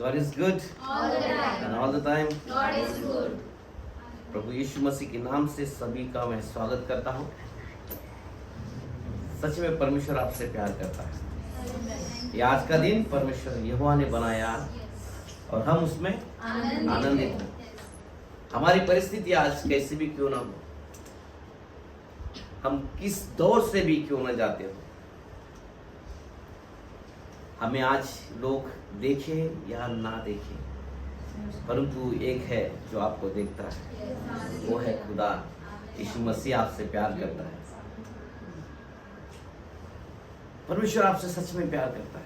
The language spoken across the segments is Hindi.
God is good all the time. and all the time. God is good. प्रभु यीशु मसीह के नाम से सभी का मैं स्वागत करता हूँ। सच में परमेश्वर आपसे प्यार करता है। ये आज का दिन परमेश्वर यहोवा ने बनाया और हम उसमें आनंदित हैं। हमारी परिस्थिति आज कैसी भी क्यों ना हो, हम किस दौर से भी क्यों ना जाते हो, हमें आज लोग देखे या ना देखे, परंतु एक है जो आपको देखता है, वो है खुदा। यीशु मसीह आपसे प्यार करता है। परमेश्वर आपसे सच में प्यार करता है।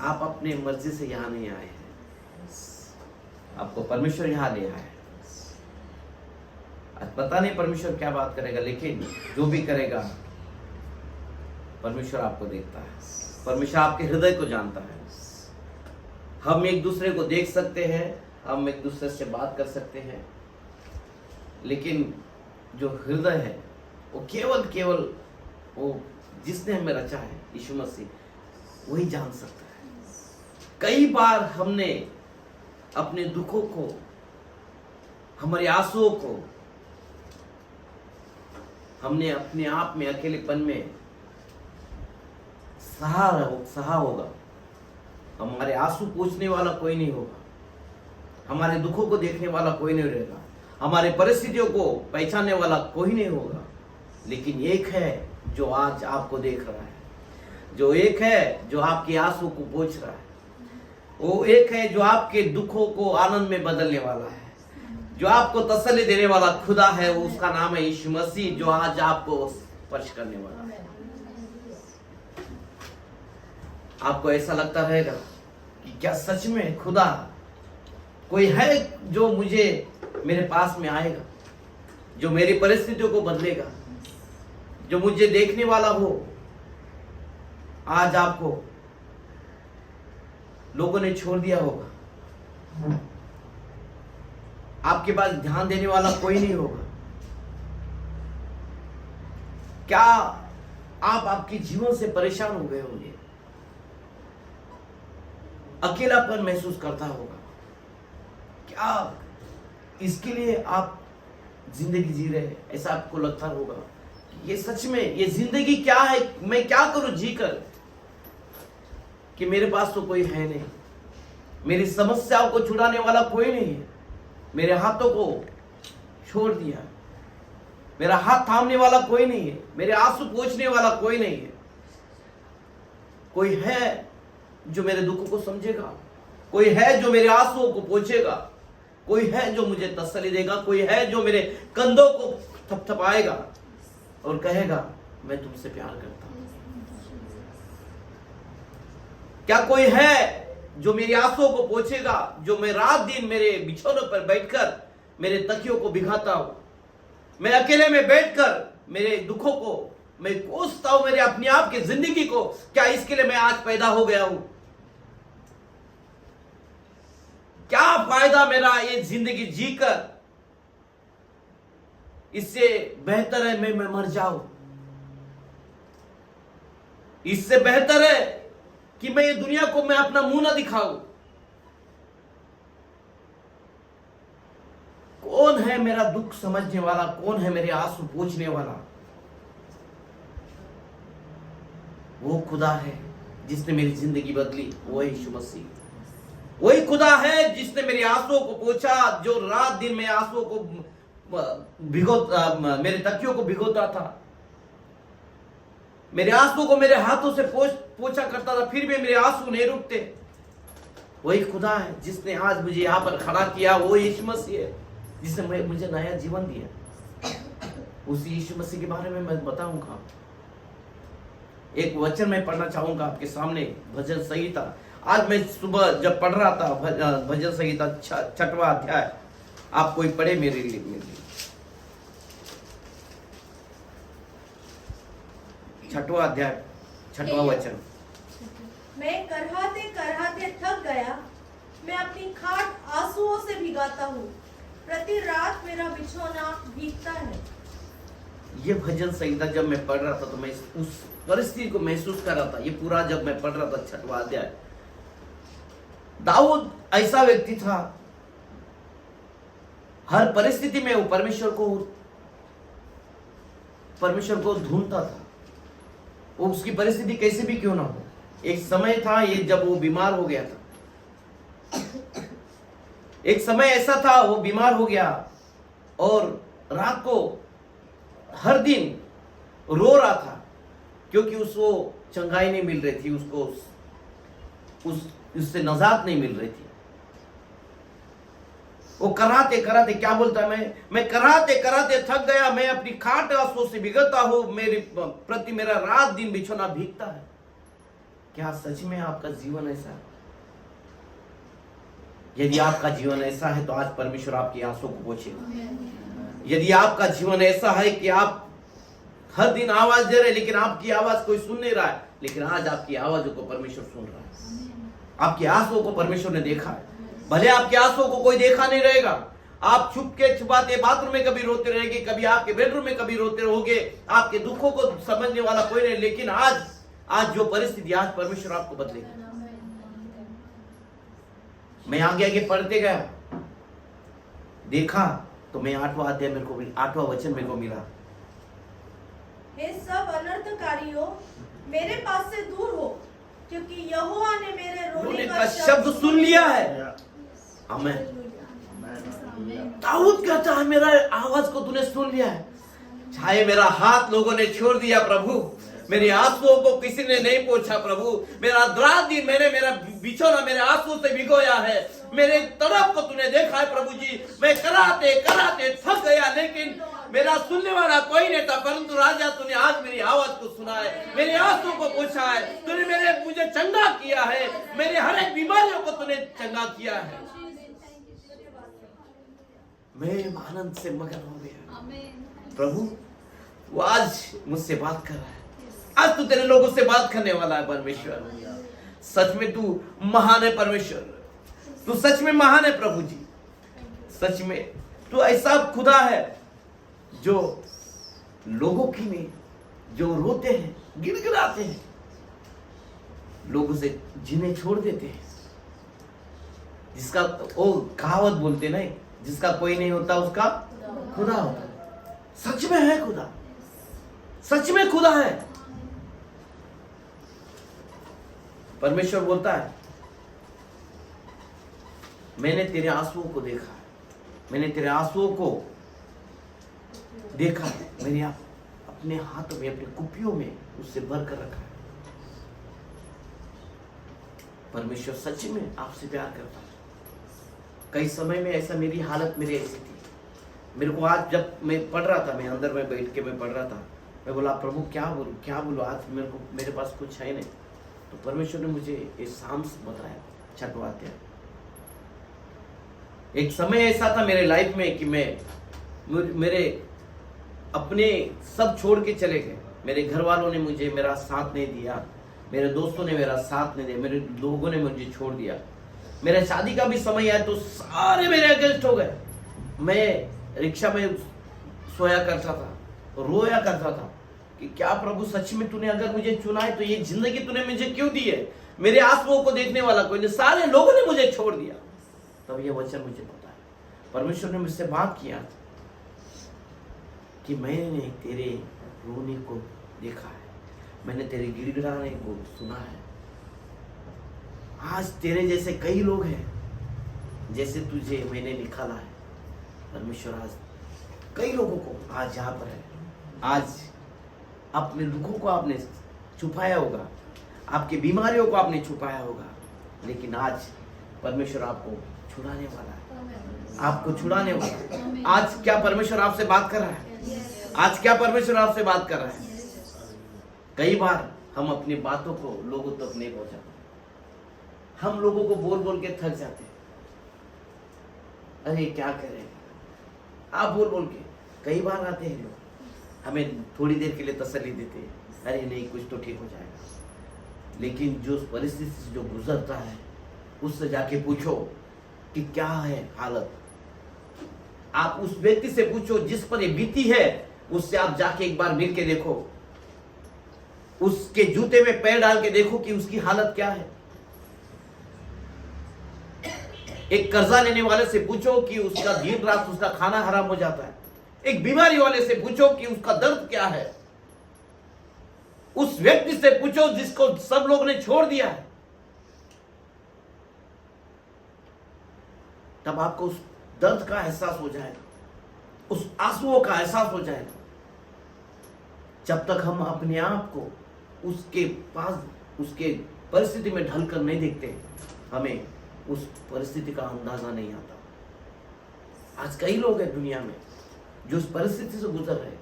आप अपने मर्जी से यहाँ नहीं आए हैं, आपको परमेश्वर यहाँ ले आया है। आज पता नहीं परमेश्वर क्या बात करेगा, लेकिन जो भी करेगा परमेश्वर आपको देखता है। परमेश्वर आपके हृदय को जानता है। हम एक दूसरे को देख सकते हैं, हम एक दूसरे से बात कर सकते हैं, लेकिन जो हृदय है वो केवल वो जिसने हमें रचा है, यीशु मसीह, वही जान सकता है। कई बार हमने अपने दुखों को, हमारे आंसुओं को, हमने अपने आप में अकेलेपन में सहा होगा। हमारे आंसू पोंछने वाला कोई नहीं होगा, हमारे दुखों को देखने वाला कोई नहीं रहेगा, हमारे परिस्थितियों को पहचानने वाला कोई नहीं होगा। लेकिन एक है जो आज आपको देख रहा है, जो एक है जो आपके आंसू को पोंछ रहा है, वो एक है जो आपके दुखों को आनंद में बदलने वाला है, जो आपको तसल्ली देने वाला खुदा है। वो उसका नाम है यीशु मसीह, जो आज आपको स्पर्श करने वाला है। आपको ऐसा लगता रहेगा कि क्या सच में खुदा कोई है जो मुझे मेरे पास में आएगा, जो मेरी परिस्थितियों को बदलेगा, जो मुझे देखने वाला हो। आज आपको लोगों ने छोड़ दिया होगा, आपके पास ध्यान देने वाला कोई नहीं होगा। क्या आप आपके जीवन से परेशान हो गए होंगे, अकेलापन महसूस करता होगा। क्या इसके लिए आप जिंदगी जी रहे हैं, ऐसा आपको लगता होगा कि ये सच में ये जिंदगी क्या है, मैं क्या करूं जीकर, कि मेरे पास तो कोई है नहीं, मेरी समस्याओं को छुड़ाने वाला कोई नहीं है, मेरे हाथों को छोड़ दिया, मेरा हाथ थामने वाला कोई नहीं है, मेरे आंसू पोंछने वाला कोई नहीं है। कोई है जो मेरे दुखों को समझेगा, कोई है जो मेरे आंसुओं को पोंछेगा, कोई है जो मुझे तसल्ली देगा, कोई है जो मेरे कंधों को थपथपाएगा और कहेगा मैं तुमसे प्यार करता हूं। क्या कोई है जो मेरी आंसुओं को पोंछेगा, जो मैं रात दिन मेरे बिछौनों पर बैठकर मेरे तकियों को भिगाता हूं, मैं अकेले में बैठकर मेरे दुखों को मैं कोसता हूं, मेरे अपने आप की जिंदगी को। क्या इसके लिए मैं आज पैदा हो गया हूं? क्या फायदा मेरा ये जिंदगी जीकर? इससे बेहतर है मैं मर जाऊं। इससे बेहतर है कि मैं ये दुनिया को मैं अपना मुंह ना दिखाऊं। कौन है मेरा दुख समझने वाला? कौन है मेरे आंसू पोंछने वाला? वो खुदा है जिसने मेरी जिंदगी बदली, वो यीशु मसीह। वही खुदा है जिसने मेरे आंसुओं को पोंछा, जो रात दिन मेरे आंसुओं को मेरे तकियों को भिगोता था, मेरे आंसुओं को मेरे हाथों से पोंछा करता था, फिर भी मेरे आंसू नहीं रुकते। वही खुदा है जिसने आज मुझे यहाँ पर खड़ा किया, वो यीशु मसीह है जिसने मुझे नया जीवन दिया। उसी यीशु मसीह के बारे में मैं बताऊंगा। एक वचन मैं पढ़ना चाहूंगा आपके सामने, भजन संहिता। आज मैं सुबह जब पढ़ रहा था भजन संहिता 6वां अध्याय, आप कोई पढ़े मेरे लिए। 6वां अध्याय 6वां वचन। मैं करहाते थक गया, मैं अपनी खाट आंसुओं से भिगाता हूँ, प्रति रात मेरा बिछौना भीगता है। ये भजन संहिता जब मैं पढ़ रहा था तो मैं उस परिस्थिति को महसूस कर रहा था। ये पूरा जब मैं पढ़ रहा था 6वां अध्याय, दाऊद ऐसा व्यक्ति था, हर परिस्थिति में वो परमेश्वर को ढूंढता था। वो उसकी परिस्थिति कैसे भी क्यों ना हो। एक समय था ये जब वो बीमार हो गया था। एक समय ऐसा था वो बीमार हो गया और रात को हर दिन रो रहा था क्योंकि उसको चंगाई नहीं मिल रही थी, उसको उससे नजात नहीं मिल रही थी। वो कराते कराते क्या बोलता है, मैं कराते कराते थक गया, मैं अपनी खाट आंसुओं से भिगता हूं, मेरे प्रति मेरा रात दिन बिछौना भीगता है। क्या सच में आपका जीवन ऐसा है? यदि आपका जीवन ऐसा है तो आज परमेश्वर आपकी आंसुओं को पोंछेगा। यदि आपका जीवन ऐसा है कि आप हर दिन आवाज दे रहे लेकिन आपकी आवाज कोई सुन नहीं रहा है, लेकिन आज आपकी आवाजों को परमेश्वर सुन रहा है। आपकी आंसुओं को परमेश्वर ने देखा है। भले आपके आंसुओं को कोई देखा नहीं रहेगा, आप छुप के छुपाते बाथरूम में कभी रोते रहेंगे, कभी आपके बेडरूम में कभी रोते रहोगे, आपके दुखों को समझने वाला कोई नहीं, लेकिन आज जो परिस्थिति, आज परमेश्वर आपको बदलेगा। मैं आगे आगे पढ़ते गया, देखा तो मैं 8वां अध्याय मेरे को 8वां वचन मेरे को मिला। हे सब अनर्थकारियों, मेरे पास से दूर हो, क्योंकि यहोवा ने मेरे रोने का शब्द सुन लिया है। आमीन। दाऊद कहता है मेरा आवाज को तूने सुन लिया है। चाहे मेरा हाथ लोगों ने छोड़ दिया प्रभु, मेरे आंसुओं को किसी ने नहीं पोंछा प्रभु, मेरा रात दिन मैंने मेरा बिछौना मेरे आंसुओं से भिगोया है, मेरे तड़प को तूने देखा है प्रभु जी। मैं कराते कराते थक गया लेकिन मेरा सुनने वाला कोई नहीं था, परंतु राजा तूने आज मेरी आवाज को सुना है, मेरे आंसुओं को पोंछा है, तूने मुझे चंगा किया है, मेरे हर एक बीमारियों को तूने चंगा किया है। मैं आनंद से मगन हो गया। प्रभु वो आज मुझसे बात कर रहा है, आज तू तेरे लोगों से बात करने वाला है। परमेश्वर सच में तू महान है, परमेश्वर तू सच में महान है प्रभु जी। सच में तू ऐसा खुदा है जो लोगों की में जो रोते हैं, गिड़गिड़ाते हैं, लोगों से जिन्हें छोड़ देते हैं, जिसका वो कहावत बोलते नहीं, जिसका कोई नहीं होता उसका खुदा होता है। सच में है खुदा, सच में खुदा है। परमेश्वर बोलता है मैंने तेरे आंसुओं को देखा है, मैंने तेरे आंसुओं को देखा है, मैंने अपने हाथों में अपने कुप्पियों में उससे भर कर रखा है। परमेश्वर सच में आपसे प्यार करता है। कई समय में ऐसा मेरी हालत मेरी ऐसी थी, मेरे को आज जब मैं पढ़ रहा था, मैं अंदर में बैठ के मैं पढ़ रहा था, मैं बोला प्रभु क्या बोलूं आज मेरे पास कुछ है नहीं। तो परमेश्वर ने मुझे एक साम्स बताया, 6वां अध्याय। एक समय ऐसा था मेरे लाइफ में कि मेरे अपने सब छोड़ के चले गए। मेरे घर वालों ने मुझे मेरा साथ नहीं दिया, मेरे दोस्तों ने मेरा साथ नहीं दिया, मेरे लोगों ने मुझे छोड़ दिया। मेरा शादी का भी समय आया तो सारे मेरे अगेंस्ट हो गए। मैं रिक्शा में सोया करता था, रोया करता था कि क्या प्रभु सच में तूने अगर मुझे चुना है तो ये जिंदगी तूने मुझे क्यों दी है? मेरे आंसुओं को देखने वाला कोई नहीं, सारे लोगों ने मुझे छोड़ दिया। तब ये वचन मुझे पता है, परमेश्वर ने मुझसे बात किया कि मैंने तेरे रोने को देखा है, मैंने तेरे गिड़गिड़ाने को सुना है। आज तेरे जैसे कई लोग हैं, जैसे तुझे मैंने निकाला है। परमेश्वर आज कई लोगों को आज यहाँ पर है, आज अपने दुखों को आपने छुपाया होगा, आपकी बीमारियों को आपने छुपाया होगा, लेकिन आज परमेश्वर आपको छुड़ाने वाला है, आपको छुड़ाने वाला है। आज क्या परमेश्वर आपसे बात कर रहा है? आज क्या परमेश्वर आपसे बात कर रहा है? कई बार हम अपनी बातों को लोगों तक नहीं पहुंचाते, हम लोगों को बोल बोल के थक जाते हैं। अरे क्या करें, आप बोल बोल के। कई बार आते हैं लोग, हमें थोड़ी देर के लिए तसल्ली देते हैं, अरे नहीं कुछ तो ठीक हो जाएगा। लेकिन जो परिस्थिति से जो गुजरता है उससे जाके पूछो कि क्या है हालत। आप उस व्यक्ति से पूछो जिस पर ये बीती है, उससे आप जाके एक बार मिल के देखो, उसके जूते में पैर डाल के देखो कि उसकी हालत क्या है। एक कर्जा लेने वाले से पूछो कि उसका दिन रात उसका खाना हराम हो जाता है। एक बीमारी वाले से पूछो कि उसका दर्द क्या है। उस व्यक्ति से पूछो जिसको सब लोग ने छोड़ दिया है, तब आपको उस दर्द का एहसास हो जाएगा, उस आंसुओं का एहसास हो जाएगा। जब तक हम अपने आप को उसके पास, उसके परिस्थिति में ढलकर नहीं देखते, हमें उस परिस्थिति का अंदाजा नहीं आता। आज कई लोग हैं दुनिया में जो उस परिस्थिति से गुजर रहे,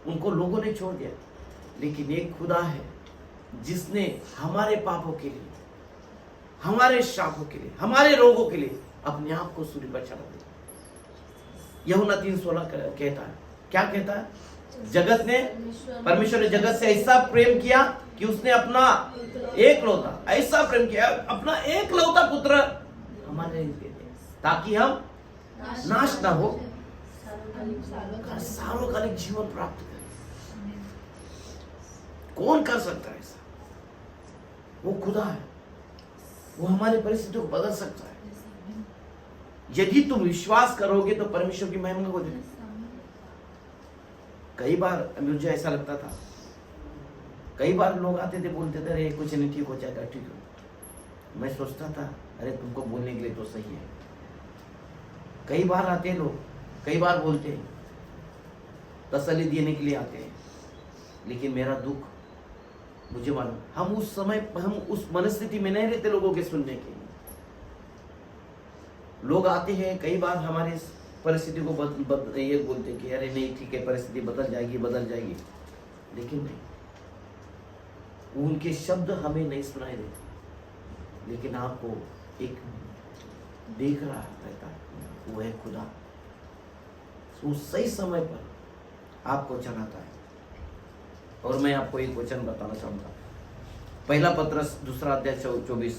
उनको लोगों ने छोड़ दिया, लेकिन एक खुदा है जिसने हमारे पापों के लिए, हमारे श्रापों के लिए, हमारे रोगों के लिए अपने आप को सूली पर चढ़ा दिया। यूहन्ना 3:16 कहता है, क्या कहता है? जगत ने, परमेश्वर ने जगत से ऐसा प्रेम किया कि उसने अपना एकलौता, ऐसा प्रेम किया, अपना एकलौता पुत्र हमारे लिए दे दिया, ताकि हम नाश ना हो, सार्वकालिक जीवन प्राप्त करें। कौन कर सकता है ऐसा? वो खुदा है, वो हमारी परिस्थितियों को बदल सकता है। यदि तुम विश्वास करोगे तो परमेश्वर की महिमा को देखो। कई बार मुझे ऐसा लगता था, कई बार लोग आते थे, बोलते थे अरे कुछ नहीं, ठीक हो जाएगा, ठीक हो। मैं सोचता था अरे तुमको बोलने के लिए तो सही है। कई बार आते हैं लोग, कई बार बोलते हैं, तसल्ली देने के लिए आते हैं, लेकिन मेरा दुख मुझे मालूम, हम उस समय, हम उस मनस्थिति में नहीं रहते लोगों के सुनने के लिए। लोग आते हैं, कई बार हमारे परिस्थिति को ये बोलते हैं कि अरे नहीं ठीक है, परिस्थिति बदल जाएगी, बदल जाएगी, लेकिन नहीं, उनके शब्द हमें नहीं सुनाई देते, लेकिन आपको एक देख रहा रहता है, वो है खुदा। वो सही समय पर आपको चलाता है। और मैं आपको एक वचन बताना चाहूंगा, पहला पत्रस 2:24,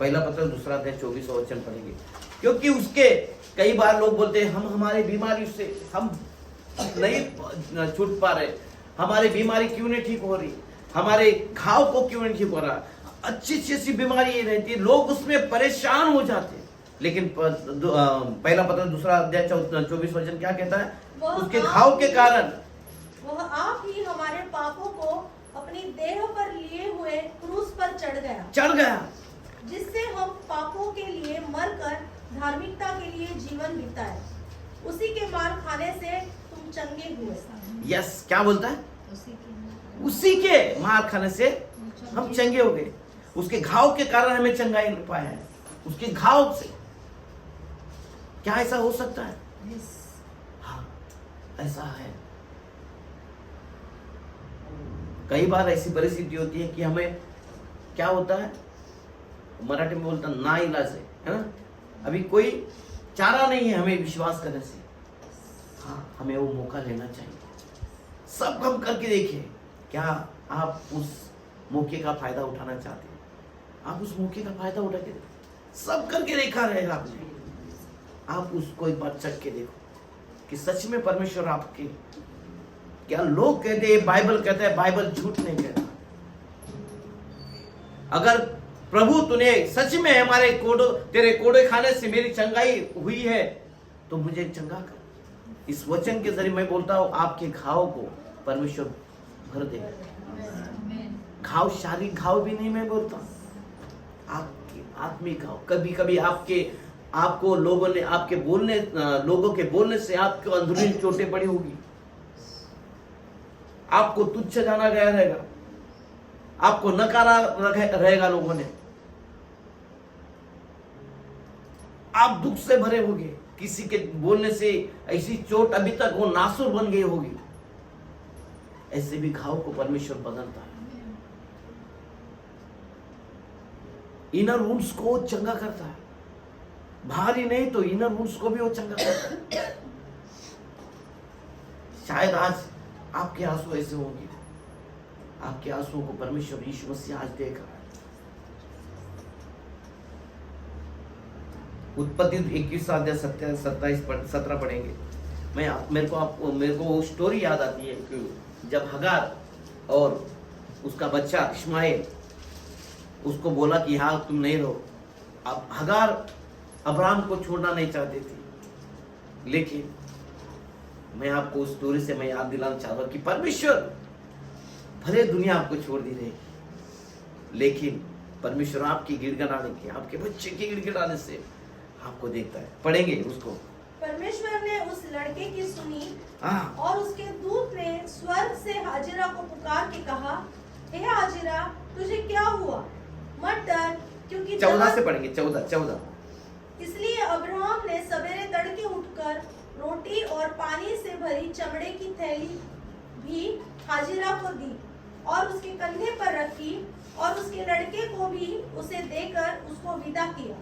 पहला पत्रस 2:24 वचन पढ़ेंगे, क्योंकि उसके कई बार लोग बोलते हैं हम हमारी बीमारी से हम नहीं छूट पा रहे, हमारी बीमारी क्यों नहीं ठीक हो रही, हमारे घाव को क्यों नहीं ठीक हो रहा। अच्छी अच्छी बीमारी रहती है, लोग उसमें परेशान हो जाते हैं, लेकिन पहला पत्रस 2:24 वचन क्या कहता है? उसके घाव के कारण वह आप ही हमारे पापों को अपनी देह पर लिए हुए क्रूस पर चढ़ गया, जिससे हम पापों के लिए मरकर धार्मिकता के लिए जीवन बिताए। उसी के मार खाने से तुम चंगे हुए। यस, क्या बोलता है? उसी के मार खाने से हम चंगे हो गए। उसके घाव के कारण हमें चंगाई पाया है, उसके घाव से। क्या ऐसा हो सकता है? हाँ, ऐसा है। कई बार ऐसी परिस्थिति होती है कि हमें क्या होता है, मराठी में बोलता ना इलाज है ना, अभी कोई चारा नहीं है हमें विश्वास करने से। हाँ, हमें वो मौका लेना चाहिए। सब हम करके देखिए, क्या आप उस मौके का फायदा उठाना चाहते हैं? आप उस मौके का फायदा उठा के सब करके देखा रहेगा आपने। आप उसको एक बार चख के देखो कि सच में परमेश्वर आपके, क्या लोग कहते हैं बाइबल कहता है, बाइबल झूठ नहीं कहता। अगर प्रभु तूने सच में हमारे तेरे कोड़े खाने से मेरी चंगाई हुई है तो मुझे चंगा कर। इस वचन के जरिए मैं बोलता हूं, आपके घाव को परमेश्वर भर देगा। घाव शारीरिक घाव भी नहीं मैं बोलता, आपके आत्मिक घाव। कभी कभी आपको लोगों ने लोगों के बोलने से आपको अंदरूनी चोटें पड़ी होगी, आपको तुच्छ जाना गया रहेगा, आपको नकारा रहेगा लोगों ने, आप दुख से भरे होंगे, किसी के बोलने से ऐसी चोट अभी तक वो नासुर बन गई होगी। ऐसे भी घाव को परमेश्वर बदलता है, इनर वुंड्स को चंगा करता है। बाहरी नहीं तो इनर वुंड्स को भी वो चंगा करता है। शायद आज आपके आंसू ऐसे होंगे, आपके आंसुओं को परमेश्वर यीशु मसीह आज देख रहा है। उत्पत्ति 21:27-17 पढ़ेंगे। मेरे को वो स्टोरी याद आती है कि जब हगार और उसका बच्चा इस्माइल उसको बोला कि हाँ तुम नहीं रहो, अब हगार अब्राहम को छोड़ना नहीं चाहती थी, लेकिन मैं आपको उस स्टोरी से मैं याद दिलाना चाहता हूं कि परमेश्वर भले दुनिया आपको छोड़ दी रहेगी, लेकिन परमेश्वर आपकी गिड़गिड़ाने के, आपके बच्चे के गिड़गिड़ाने से आपको देखता है। पढ़ेंगे उसको। परमेश्वर ने उस लड़के की सुनी हाँ। और उसके दूत ने स्वर्ग से हाजिरा को पुकार के कहा, हे हाजिरा, तुझे क्या हुआ? मत डर, क्योंकि 14 से पढ़ेंगे। 14। इसलिए अब्राहम ने सवेरे तड़के उठकर रोटी और पानी से भरी चमड़े की थैली भी हाजिरा को दी और उसके कंधे पर रखी और उसके लड़के को भी उसे देकर उसको विदा किया।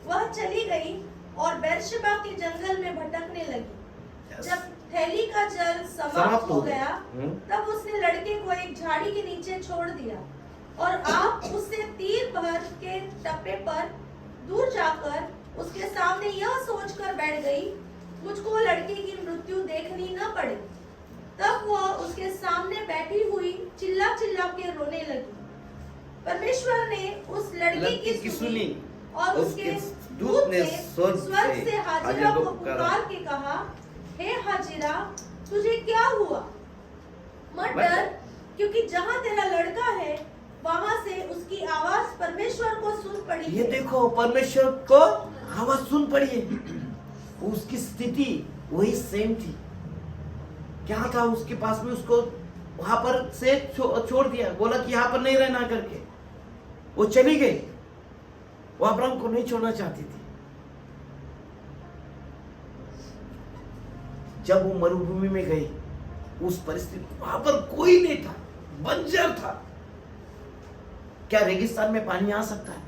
वह चली गई और बेर्शेबा के जंगल में भटकने लगी। जब थैली का जल समाप्त हो गया, तब उसने लड़के को एक झाड़ी के नीचे छोड़ दिया और आप उससे तीर भर के टप्पे पर दूर जाकर उसके सामने यह सोचकर बैठ गई, मुझको लड़के की मृत्यु देखनी न पड़े। तब वह उसके सामने बैठी हुई चिल्ला चिल्ला के रोने लगी। परमेश्वर ने उस लड़के की सुनी और उसके दूत ने स्वर्ग से हाजिरा को पुकार के कहा, हे हाजिरा, तुझे क्या हुआ? मत डर, क्योंकि जहाँ तेरा लड़का है वहाँ से उसकी आवाज परमेश्वर को सुन पड़ी। ये देखो, परमेश्वर को आवाज सुन पड़ी है। उसकी स्थिति वही सेम थी। क्या था उसके पास में? उसको वहां पर से छोड़ दिया, बोला कि यहाँ पर नहीं रहना करके वो चली गई। वो अब्राहम को नहीं छोड़ना चाहती थी। जब वो मरुभूमि में गई, उस परिस्थिति, वहां पर कोई नहीं था, बंजर था। क्या रेगिस्तान में पानी आ सकता है?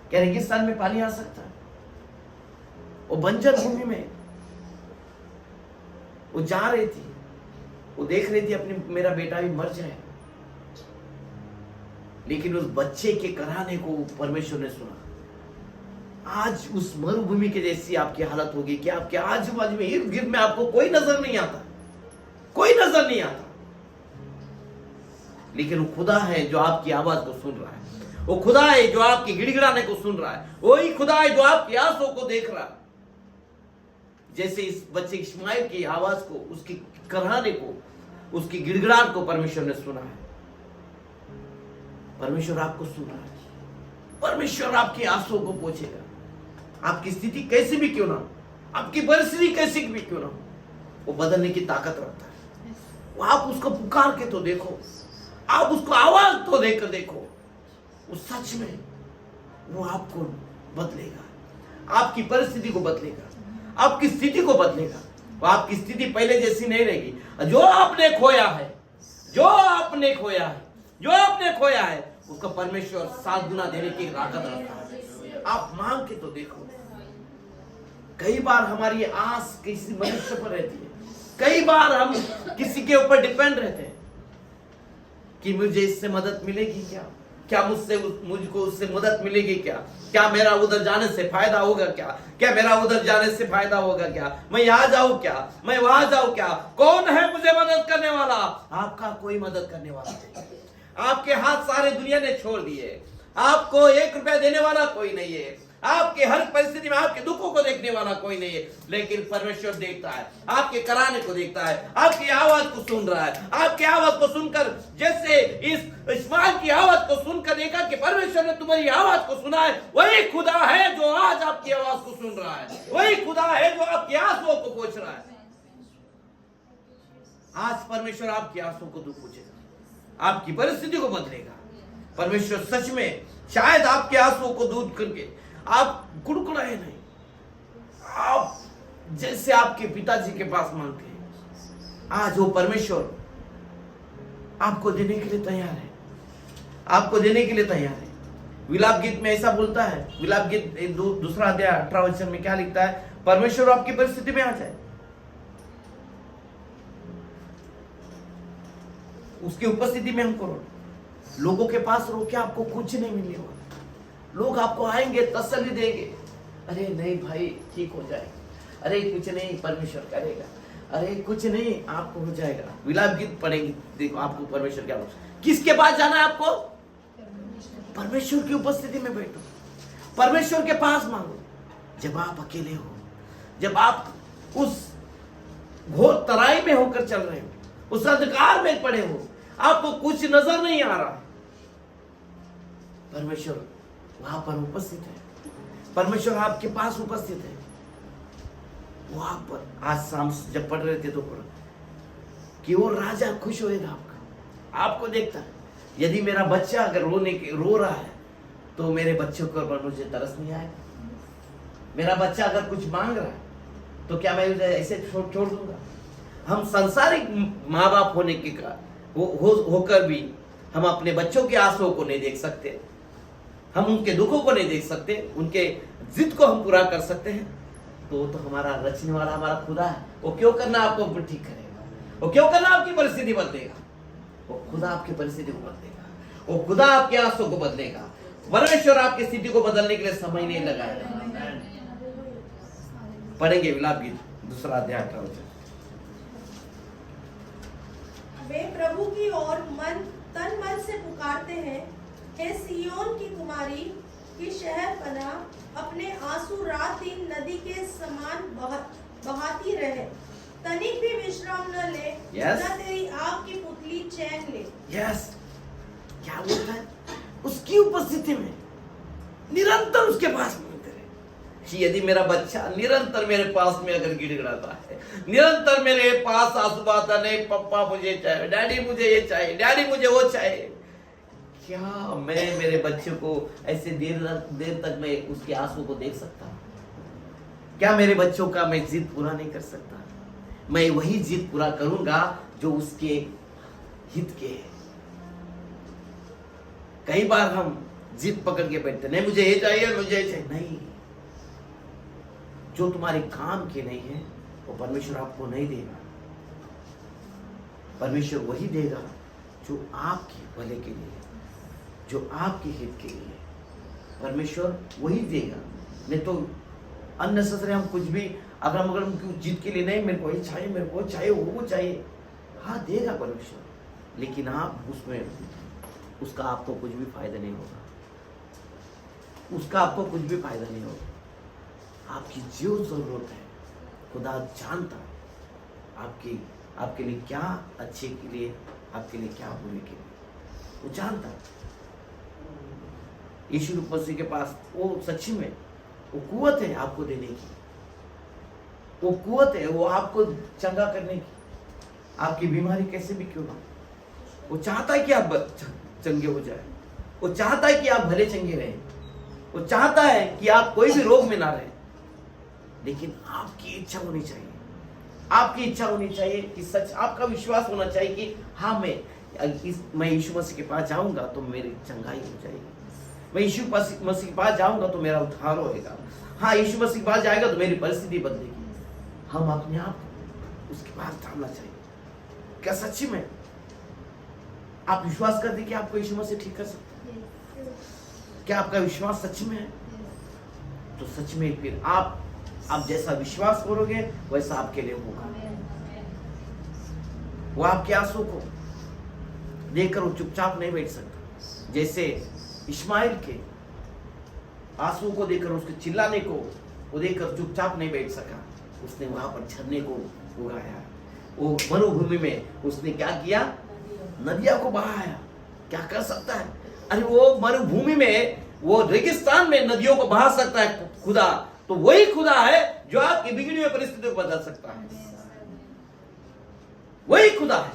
क्या रेगिस्तान में पानी आ सकता है? वो बंजर भूमि में वो जा रही थी, वो देख रही थी अपनी मेरा बेटा भी मर जाए, लेकिन उस बच्चे के कराने को परमेश्वर ने सुना। आज उस मरुभूमि के जैसी आपकी हालत होगी कि आपके आजू बाजू में इर्द गिर्द में आपको कोई नजर नहीं आता, कोई नजर नहीं आता, लेकिन वो खुदा है जो आपकी आवाज को सुन रहा है। वो खुदा है जो आपके गिड़गिड़ाने को सुन रहा है। वही खुदा है जो आपकी आंसू को देख रहा है। जैसे इस बच्चे इस्माइल की आवाज को, उसकी कराने को, उसकी गिड़गिड़ाहट को परमेश्वर ने सुना है। परमेश्वर आपको सुन रहा है। परमेश्वर आपकी आंसू को पोंछेगा। आपकी स्थिति कैसी भी क्यों ना, आपकी परिस्थिति कैसी भी क्यों ना, वो बदलने की ताकत रखता है। वो आप उसको पुकार के तो देखो, आप उसको आवाज तो देकर देखो, वो सच में वो आपको बदलेगा, आपकी परिस्थिति को बदलेगा, आपकी स्थिति को बदलेगा। वो आपकी स्थिति पहले जैसी नहीं रहेगी। जो आपने खोया है, जो आपने खोया है, जो आपने खोया है, उसका परमेश्वर 7 गुना देने की ताकत रखता है। आप मांग के तो देखो। कई बार हमारी आस किसी मनुष्य पर रहती है, कई बार हम किसी के ऊपर डिपेंड रहते हैं कि मुझे इससे मदद मिलेगी क्या, क्या मुझको उससे मदद मिलेगी क्या, क्या मेरा उधर जाने से फायदा होगा क्या, क्या मेरा उधर जाने से फायदा होगा क्या, मैं यहाँ जाऊं क्या, मैं वहां जाऊं क्या, कौन है मुझे मदद करने वाला? आपका कोई मदद करने वाला नहीं। आपके हाथ सारे दुनिया ने छोड़ दिए। आपको 1 रुपया देने वाला कोई नहीं है। आपके हर परिस्थिति में आपके दुखों को देखने वाला कोई नहीं है, लेकिन परमेश्वर देखता है, आपके कराने को देखता है, आपकी आवाज को सुन रहा है। आपकी आवाज को सुनकर, जैसे इस इस्माइल की आवाज को सुनकर देखा कि परमेश्वर ने तुम्हारी आवाज को सुना है, वही खुदा है जो आज आपकी आवाज को सुन रहा है, वही खुदा है जो आपकी आंसुओं को पोंछ रहा है। आज परमेश्वर आपकी आंसुओं को दूर पोंछेगा, आपकी परिस्थिति को बदलेगा। परमेश्वर सच में शायद आपके आंसुओं को दूर करके आप कुड़कुड़ाए नहीं, आप जैसे आपके पिताजी के पास मांगते हैं, आज वो परमेश्वर आपको देने के लिए तैयार है, आपको देने के लिए तैयार है। विलाप गीत में ऐसा बोलता है, विलाप गीत दूसरा अध्याय 18 वचन में क्या लिखता है? परमेश्वर आपकी परिस्थिति में आ जाए, उसकी उपस्थिति में हमको रो। लोगों के पास रो के आपको कुछ नहीं मिलेगा। लोग आपको आएंगे, तसल्ली देंगे, अरे नहीं भाई ठीक हो जाएगा, अरे कुछ नहीं परमेश्वर करेगा, अरे कुछ नहीं आपको हो जाएगा। विलाप गीत पढ़ेंगे, देखो आपको परमेश्वर क्या बोलता है। किसके पास जाना है आपको? परमेश्वर की उपस्थिति में बैठो। परमेश्वर के पास मांगो। जब आप अकेले हो, जब आप उस घोर तराई में होकर चल रहे हो, उस अंधकार में पड़े हो, आपको कुछ नजर नहीं आ रहा, परमेश्वर वहां पर उपस्थित है। परमेश्वर आपके पास उपस्थित है। वो आप पर आज शाम जब पढ़ रहे थे तो पढ़ो कि वो राजा खुश होएगा आपको देखता है। यदि मेरा बच्चा अगर रो रहा है तो मेरे बच्चों को पर मुझे तरस नहीं आएगा। मेरा बच्चा अगर कुछ मांग रहा है तो क्या मैं उसे ऐसे छोड़ दूंगा? हम सांसारिक माँ बाप होने के होकर भी हम अपने बच्चों के आंसुओं को नहीं देख सकते, हम उनके दुखों को नहीं देख सकते, उनके जिद को हम पूरा कर सकते हैं। तो हमारा रचने वाला हमारा खुदा है। वो क्यों करना आपको ठीक करेगा? वो क्यों करना आपकी परिस्थिति बदलेगा? वो खुदा आपकी परिस्थिति को बदलेगा, वो खुदा आपके आंसुओं को बदलेगा। परमेश्वर आपकी स्थिति को बदलने के लिए समय नहीं लगाएगा। पढ़ेंगे विलाप गीत 2 अध्याय का वचन। वे प्रभु की ओर तन मन से पुकारते हैं, हे सिय्योन की कुमारी की शहरपनाह, अपने आंसू रात दिन नदी के समान बहाती रहे, तनिक भी विश्राम न ले, न तेरी आग की पुतली चैन ले। यस, क्या बोलता है? उसकी उपस्थिति में निरंतर उसके पास मिलते रहे। कि यदि मेरा बच्चा निरंतर मेरे पास में अगर गिड़गिड़ाता है, निरंतर मेरे पास आंसू बहाता, नहीं पप्पा मुझे चाहिए, डैडी मुझे ये चाहिए, डैडी मुझे वो चाहिए, क्या मैं मेरे बच्चे को ऐसे देर तक मैं उसके आंसू को देख सकता हूं? क्या मेरे बच्चों का मैं जिद पूरा नहीं कर सकता? मैं वही जिद पूरा करूंगा जो उसके हित के है। कई बार हम जिद पकड़ के बैठते, नहीं मुझे ये चाहिए, मुझे ये चाहिए। नहीं, जो तुम्हारे काम के नहीं है वो परमेश्वर आपको नहीं देगा। परमेश्वर वही देगा जो आपके भले के लिए, जो आपके हित के लिए। परमेश्वर वही देगा। नहीं तो अननेसेसरी हम कुछ भी अगर हम जिद के लिए, नहीं मेरे को ये चाहिए, मेरे को चाहिए, वो चाहिए, हाँ देगा परमेश्वर, लेकिन आप उसमें उसका आपको कुछ भी फायदा नहीं होगा, उसका आपको कुछ भी फायदा नहीं होगा। आपकी जो जरूरत है खुदा जानता है आपके लिए क्या अच्छे के लिए, आपके लिए क्या बुरे के लिए, वो जानता है। यीशु मसीह के पास वो सच्ची में वो कुवत है आपको देने की, वो कुवत है वो आपको चंगा करने की। आपकी बीमारी कैसे भी क्यों ना, वो चाहता है कि आप चंगे हो जाए, वो चाहता है कि आप भले चंगे रहें, वो चाहता है कि आप कोई भी रोग में ना रहे, लेकिन आपकी इच्छा होनी चाहिए। आपकी इच्छा होनी चाहिए कि सच, आपका विश्वास होना चाहिए कि हाँ मैं यीशु मसीह के पास जाऊंगा तो मेरी चंगाई हो जाएगी, मैं यीशु मसीह के पास जाऊंगा तो मेरा उद्धार होएगा, हाँ यीशु मसीह के पास जाएगा तो मेरी परिस्थिति बदलेगी। हम अपने आप उसके पास डालना चाहिए। क्या सच्ची में आप विश्वास करते कि आपको यीशु मसीह ठीक कर सकते हैं? क्या आपका विश्वास सच में है? तो सच में फिर आप जैसा विश्वास करोगे वैसा आपके लिए होगा। वो आपके आंसू को देखकर वो चुपचाप नहीं बैठ सकता। जैसे इस्माइल के आंसू को देखकर, उसके चिल्लाने को वो देखकर चुपचाप नहीं बैठ सका, उसने वहां पर झरने को उगाया। वो मरुभूमि में उसने क्या किया? नदियां को बहाया। क्या कर सकता है? अरे वो मरुभूमि में, वो रेगिस्तान में नदियों को बहा सकता है खुदा, तो वही खुदा है जो आपकी बिगड़ी हुई परिस्थितियों को बदल सकता है। वही खुदा है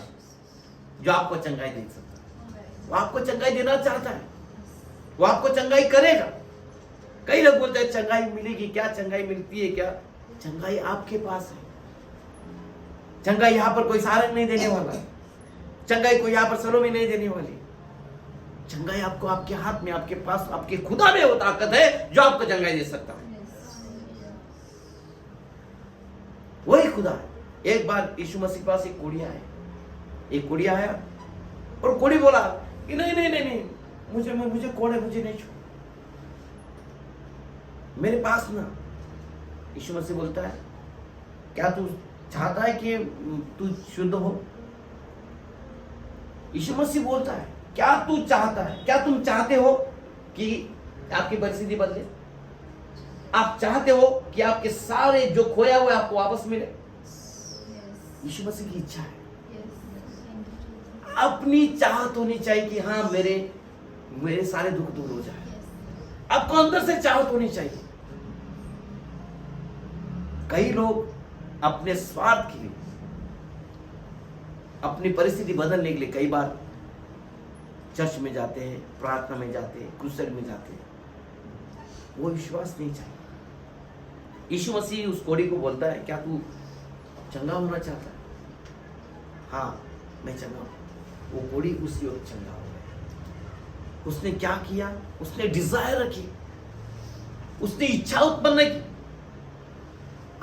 जो आपको चंगाई दे सकता है। वो आपको चंगाई देना चाहता है, वो आपको चंगाई करेगा। कई लोग बोलते हैं चंगाई मिलेगी क्या, चंगाई मिलती है क्या? चंगाई आपके पास है। चंगाई यहां पर कोई सारंग नहीं देने वाला, चंगाई कोई यहां पर सलोमी नहीं देने वाली। चंगाई आपको आपके हाथ में, आपके पास, आपके खुदा में वो ताकत है जो आपको चंगाई दे सकता है। वही खुदा है। एक बार यीशु मसीह के पास एक कोढ़ी आया और कोढ़ी बोला कि नहीं मुझे कौन है, मुझे नहीं छू, मेरे पास ना। यीशु मसीह बोलता है क्या तू चाहता है कि तू शुद्ध हो? यीशु मसीह बोलता है क्या तू चाहता है, क्या तुम चाहते हो कि आपकी परिस्थिति बदले? आप चाहते हो कि आपके सारे जो खोया हुआ आपको वापस मिले? यीशु मसीह की इच्छा है। अपनी चाहत होनी चाहिए कि हाँ मेरे सारे दुख दूर हो जाए। आपको अंदर से चाहत होनी चाहिए। कई लोग अपने स्वार्थ के लिए, अपनी परिस्थिति बदलने के लिए कई बार चर्च में जाते हैं, प्रार्थना में जाते हैं, क्रूसेड में जाते हैं। वो विश्वास नहीं चाहिए। यीशु मसीह उस कोढ़ी को बोलता है, क्या तू चंगा होना चाहता है? हाँ, मैं चंगा हूं। वो कोढ़ी उसी वक्त चंगा हो गया। उसने क्या किया? उसने डिजायर रखी, उसने इच्छा उत्पन्न की।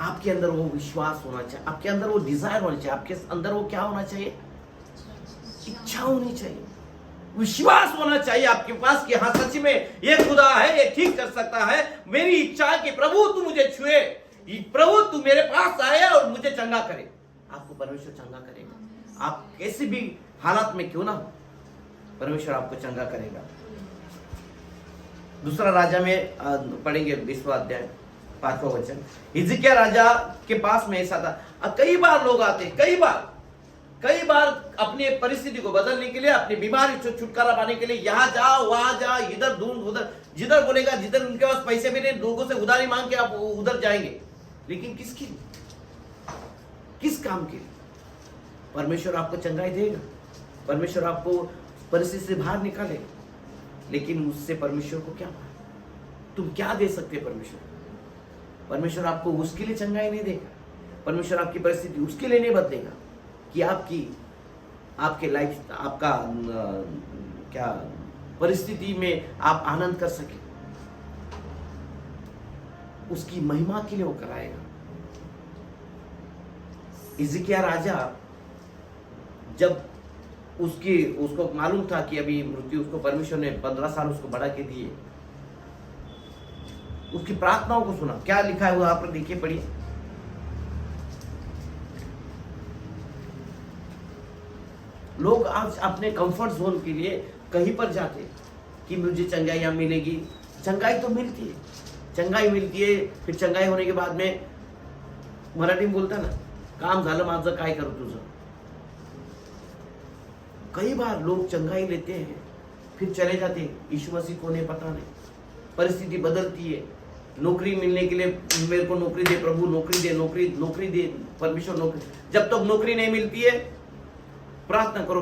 आपके अंदर वो विश्वास होना चाहिए, आपके अंदर वो डिजायर होना चाहिए, आपके अंदर वो क्या होना चाहिए? इच्छा होनी चाहिए, विश्वास होना चाहिए आपके पास कि हाँ सच में ये खुदा है, ये ठीक कर सकता है। मेरी इच्छा है कि प्रभु तू मुझे छुए, प्रभु तू मेरे पास आए और मुझे चंगा करे। आपको परमेश्वर चंगा करेगा। आप कैसे भी हालात में क्यों ना हो, परमेश्वर आपको चंगा करेगा। दूसरा राजा में पढ़ेंगे 20वां अध्याय 5वां वचन। हिजकिय्याह राजा के पास में ऐसा था, कई बार लोग आते, कई बार अपनी परिस्थिति को बदलने के लिए, अपनी बीमारी से छुटकारा पाने के लिए यहां जाओ वहां जाओ, इधर ढूंढ उधर, जिधर बोलेगा, जिधर उनके पास पैसे भी नहीं, लोगों से उधारी मांग के आप उधर जाएंगे। लेकिन किसके लिए, किस काम के लिए? परमेश्वर आपको चंगाई देगा, परमेश्वर आपको परिस्थिति से बाहर निकालेगा। लेकिन उससे परमेश्वर को क्या, तुम क्या दे सकते परमेश्वर? परमेश्वर आपको उसके लिए चंगाई नहीं देगा। परमेश्वर आपकी परिस्थिति उसके लिए नहीं बदलेगा कि आपके लाइफ, आपका क्या परिस्थिति में आप आनंद कर सके। उसकी महिमा के लिए वो कराएगा। हिजकिय्याह राजा जब उसको मालूम था कि अभी मृत्यु, उसको परमेश्वर ने 15 साल उसको बढ़ा के दिए, उसकी प्रार्थनाओं को सुना। क्या लिखा है वो आप देखिए, पढ़िए। लोग आज अपने कंफर्ट जोन के लिए कहीं पर जाते कि मुझे चंगाई मिलेगी। चंगाई तो मिलती है, चंगाई मिलती है, फिर चंगाई होने के बाद में मराठी में बोलता ना, काम झालं माझं काय करू तुझं। कई बार लोग चंगाई लेते हैं फिर चले जाते हैं। यीशु मसीह को नहीं पता नहीं, परिस्थिति बदलती है। नौकरी मिलने के लिए, मेरे को नौकरी दे प्रभु, नौकरी दे, नौकरी दे परमेश्वर, नौकरी। जब तक नौकरी नहीं मिलती है प्रार्थना करो।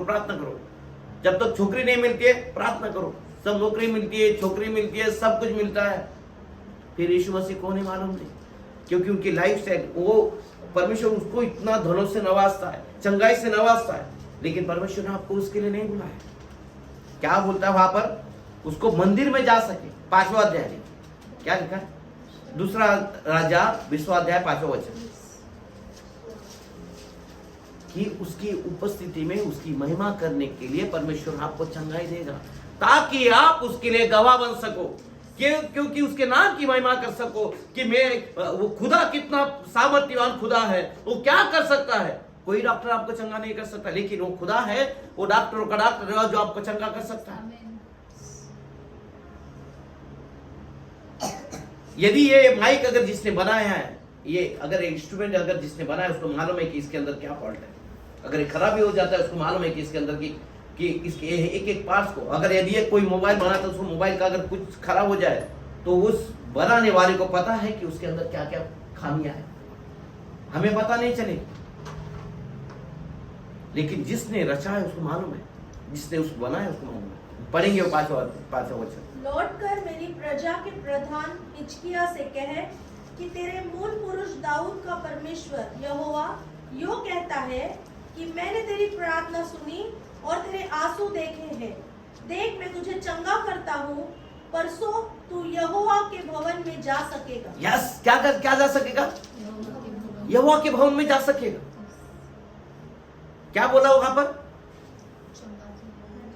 जब तक छोकरी नहीं मिलती है प्रार्थना करो। सब नौकरी मिलती है, छोकरी मिलती है, सब कुछ मिलता है, फिर यीशु मसीह को नहीं मालूम नहीं, क्योंकि उनकी लाइफ स्टाइल, वो परमेश्वर उसको इतना धनों से नवाजता है, चंगाई से नवाजता है, लेकिन परमेश्वर ने आपको उसके लिए नहीं बुलाया। क्या बोलता है वहां पर? उसको मंदिर में जा सके। 5वां अध्याय क्या लिखा है? दूसरा राजा 20वां अध्याय 5वां वचन, कि उसकी उपस्थिति में उसकी महिमा करने के लिए परमेश्वर आपको चंगाई देगा, ताकि आप उसके लिए गवाह बन सको, क्योंकि उसके नाम की महिमा कर सको कि वो खुदा कितना सामर्थ्यवान खुदा है, वो क्या कर सकता है। कोई डॉक्टर आपको चंगा नहीं कर सकता, लेकिन वो खुदा है, वो डॉक्टरों का डॉक्टर है जो आपको चंगा कर सकता है। यदि ये माइक अगर जिसने बनाया है, ये अगर इंस्ट्रूमेंट अगर जिसने बनाया, उसको मालूम है कि इसके अंदर क्या फॉल्ट है। अगर खराब भी हो जाता है, उसको मालूम है कि इसके अंदर कि इसके एक पार्ट्स को, अगर यदि कोई मोबाइल बनाता है, उसको मोबाइल का अगर कुछ खराब हो जाए तो उस बनाने वाले को पता है कि उसके अंदर क्या क्या खामियां है। हमें पता नहीं चलेगी, लेकिन जिसने रचा है उसको मालूम है, जिसने उसको बनाया उसको मालूम है। पढ़ेंगे 5वां वचन। लौटकर मेरी प्रजा के प्रधान हिजकिय्याह से कहे कि तेरे मूल पुरुष दाऊद का परमेश्वर यहोवा यो कहता है कि मैंने तेरी प्रार्थना सुनी और तेरे आंसू देखे हैं। देख, मैं तुझे चंगा करता हूँ, परसों तू यहोवा के भवन में जा सकेगा। यस, क्या जा सकेगा? यहोवा के भवन में जा सकेगा। क्या बोला वहां पर?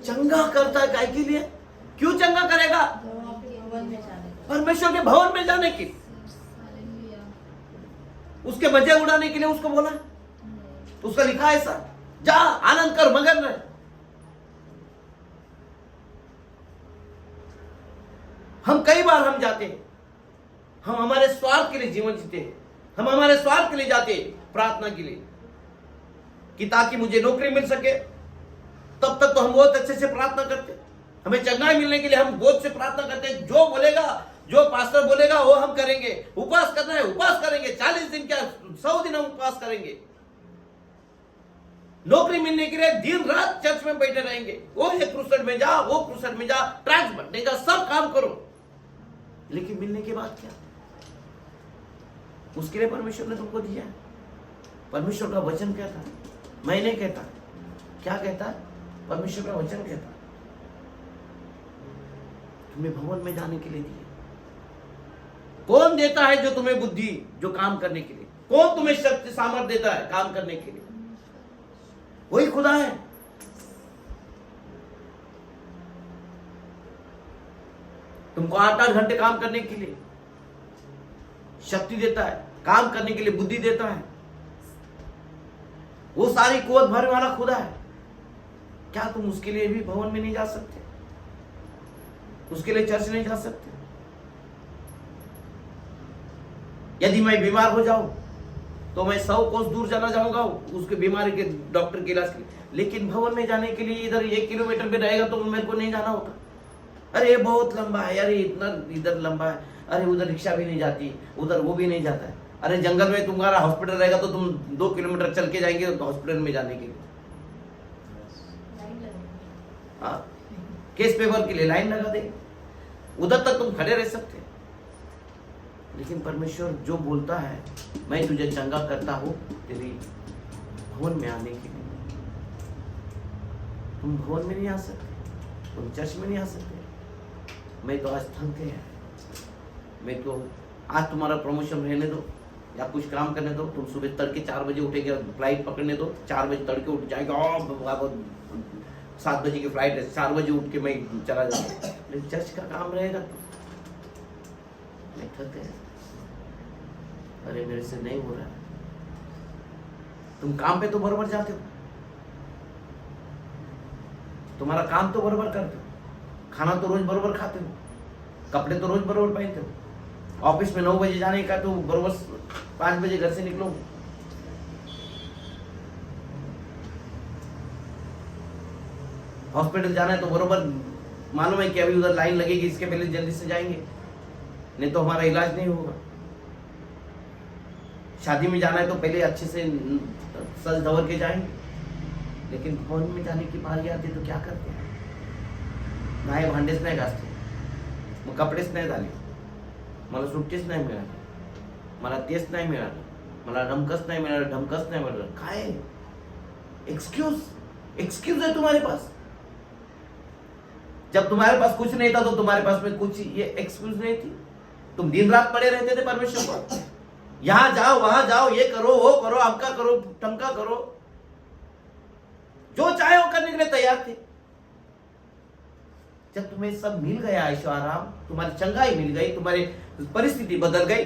चंगा करता है। काय के लिए? क्यों चंगा करेगा? परमेश्वर के भवन में जाने के, उसके मजे उड़ाने के लिए उसको बोला। उसका लिखा है ऐसा, जा आनंद कर, मगन रहे। हम कई बार हम जाते हैं, हम हमारे स्वार्थ के लिए जीवन जीते हैं, हम हमारे स्वार्थ के लिए जाते हैं प्रार्थना के लिए कि ताकि मुझे नौकरी मिल सके। तब तक तो हम बहुत अच्छे से प्रार्थना करते, हमें चंगाई मिलने के लिए हम बहुत से प्रार्थना करते हैं। जो बोलेगा, जो पास्टर बोलेगा वो हम करेंगे। उपवास करना है उपवास करेंगे, 40 दिन क्या 100 दिन हम उपवास करेंगे। नौकरी मिलने के लिए दिन रात चर्च में बैठे रहेंगे। वो ये क्रूसेड में जा, वो क्रूसेड में जा, टैक्स भरने का सब काम करो, लेकिन मिलने के बाद क्या? उसके लिए परमेश्वर ने तुमको दिया। परमेश्वर का वचन कहता है, मैं नहीं कहता। क्या कहता है? परमेश्वर का वचन कहता है तुम्हें भवन में जाने के लिए दिया। कौन देता है जो तुम्हें बुद्धि, जो काम करने के लिए? कौन तुम्हें शक्ति सामर्थ्य देता है काम करने के लिए? वही खुदा है। तुमको 8-8 घंटे काम करने के लिए शक्ति देता है, काम करने के लिए बुद्धि देता है। वो सारी कुवत भरने वाला खुदा है। क्या तुम उसके लिए भी भवन में नहीं जा सकते? उसके लिए चर्च नहीं जा सकते? यदि मैं बीमार हो जाऊं तो मैं 100 कोस दूर जाना चाहूंगा उसके बीमारी के डॉक्टर के इलाज के लिए, लेकिन भवन में जाने के लिए इधर 1 किलोमीटर में रहेगा तो मेरे को नहीं जाना होता। अरे ये बहुत लंबा है, अरे इतना इधर लंबा है, अरे उधर रिक्शा भी नहीं जाती, उधर वो भी नहीं जाता है। अरे जंगल में तुम्हारा हॉस्पिटल रहेगा तो तुम 2 किलोमीटर चल के जाएंगे तो हॉस्पिटल में जाने के लिए। हाँ, केस पेपर के लिए लाइन लगा दे, उधर तक तुम खड़े रह सकते। लेकिन परमेश्वर जो बोलता है, मैं तुझे चंगा करता हूं तेरी भवन में आने के लिए। तुम भवन में नहीं आ सकते, तुम चर्च में नहीं आ सकते। मैं तो आज थक गया, मैं तो आज तुम्हारा प्रमोशन रहने दो या कुछ काम करने दो। तुम सुबह तड़के 4 बजे उठेंगे, फ्लाइट पकड़ने दो, 4 बजे तड़के उठ जाएगा, 7 बजे की फ्लाइट है, 4 बजे उठ के मैं चला जाऊंगा। लेकिन चर्च का काम रहेगा तो मैं थक गया, अरे मेरे से नहीं हो रहा। तुम काम पे तो बराबर जाते हो, तुम्हारा काम तो बराबर करते हो, खाना तो रोज बराबर खाते हो, कपड़े तो रोज बराबर पहनते हो। ऑफिस में 9 बजे जाने का तो बराबर 5 बजे घर से निकलो। हॉस्पिटल जाना है तो बराबर मालूम है कि अभी उधर लाइन लगेगी, इसके पहले जल्दी से जाएंगे, नहीं तो हमारा इलाज नहीं होगा। शादी में जाना है तो पहले अच्छे से सज धवर के जाएंगे, लेकिन भवन में जाने की बारी आती है तो क्या करते हैं? नाय भांडेच नाही घासते, मग कपडेच नाही झाले, मला सुट्टीच नाही मिळाली, मला तेच नाही मिळालं, मला ढमकच नाही मिळालं, ढमकच नाही मिळालं। काय एक्सक्यूज है तुम्हारे पास? जब तुम्हारे पास कुछ नहीं था तो तुम्हारे पास में कुछ ये एक्सक्यूज नहीं थी। तुम दिन रात पड़े रहते थे परमेश्वर पर, यहां जाओ वहां जाओ, ये करो वो करो, अमका करो टमका करो, जो चाहे वो करने के लिए तैयार थे। जब तुम्हें सब मिल गया, ऐशो आराम, तुम्हारी चंगाई मिल गई, तुम्हारी परिस्थिति बदल गई,